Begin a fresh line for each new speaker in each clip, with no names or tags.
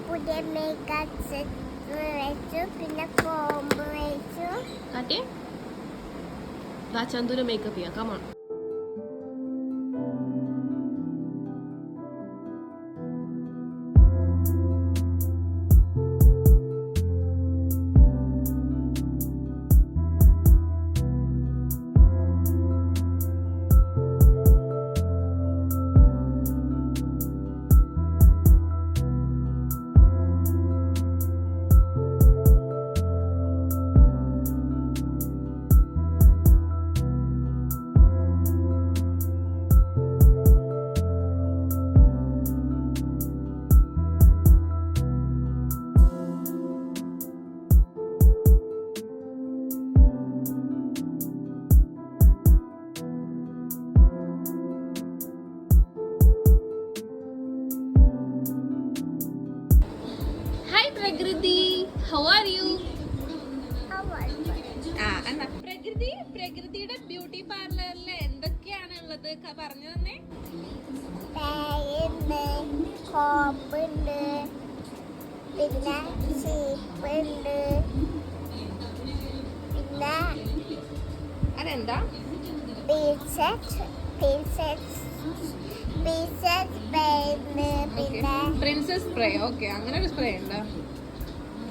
പുതിയ makeup set വെച്ചു, പിന്നെ കോമ്പ് വെച്ചു.
കാട്ടിയേ ചന്തുവിനെ മേക്കപ്പ് ചെയ്യാം. കമോൺ. പ്രകൃതി, how are you? പ്രകൃതിയുടെ ബ്യൂട്ടി പാർലറിൽ എന്തൊക്കെയാണ് ഉള്ളത് പറഞ്ഞു തന്നെ.
കോമ്പുണ്ട്, പിന്നെ ചീപ്പുണ്ട്, പിന്നെ
അതെന്താ പ്രിൻസസ് സ്പ്രേ. ഓക്കെ, അങ്ങനെ ഒരു സ്പ്രേ ഉണ്ടോ?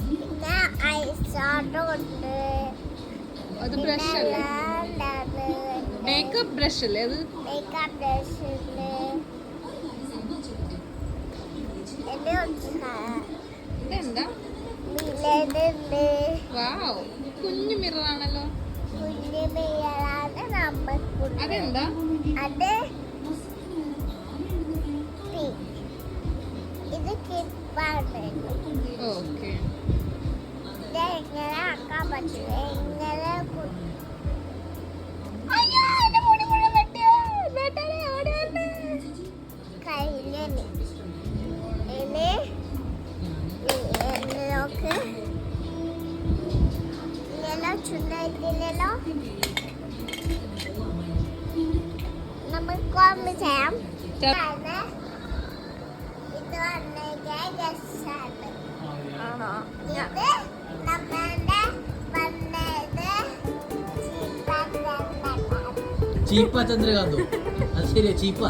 പിന്നെ ഐഷാഡോ ഉണ്ട്.
അത് ബ്രഷ് അല്ലേ? മേക്കപ്പ് ബ്രഷ് അല്ലേ അത്?
മേക്കപ്പ് ബ്രഷ് ഉണ്ട്.
ഇതെന്താ?
മിററുണ്ട്.
വാവ്, കുഞ്ഞു മിററാണല്ലോ.
കുഞ്ഞു മിററാണ് നമുക്ക്.
അതെന്താ?
അത് ഇത് കിപ്പാണ്.
ഓക്കെ,
ഇത് എങ്ങനെ ആക്കാൻ പറ്റില്ല. എങ്ങനെ നോക്ക്, ഇല്ലല്ലോ, ചുണ്ടായിട്ടില്ലല്ലോ. നമുക്ക് കോമ്പ് ചെയ്യാം. ഇത് വന്നേക്കാൻ രസാണ്.
ആണോ?
ഇത് നമ്മളുടെ വന്നത്
ചീപ്പ ചന്ദ്രകാന്തു. അത് ശരിയാ, ചീപ്പ.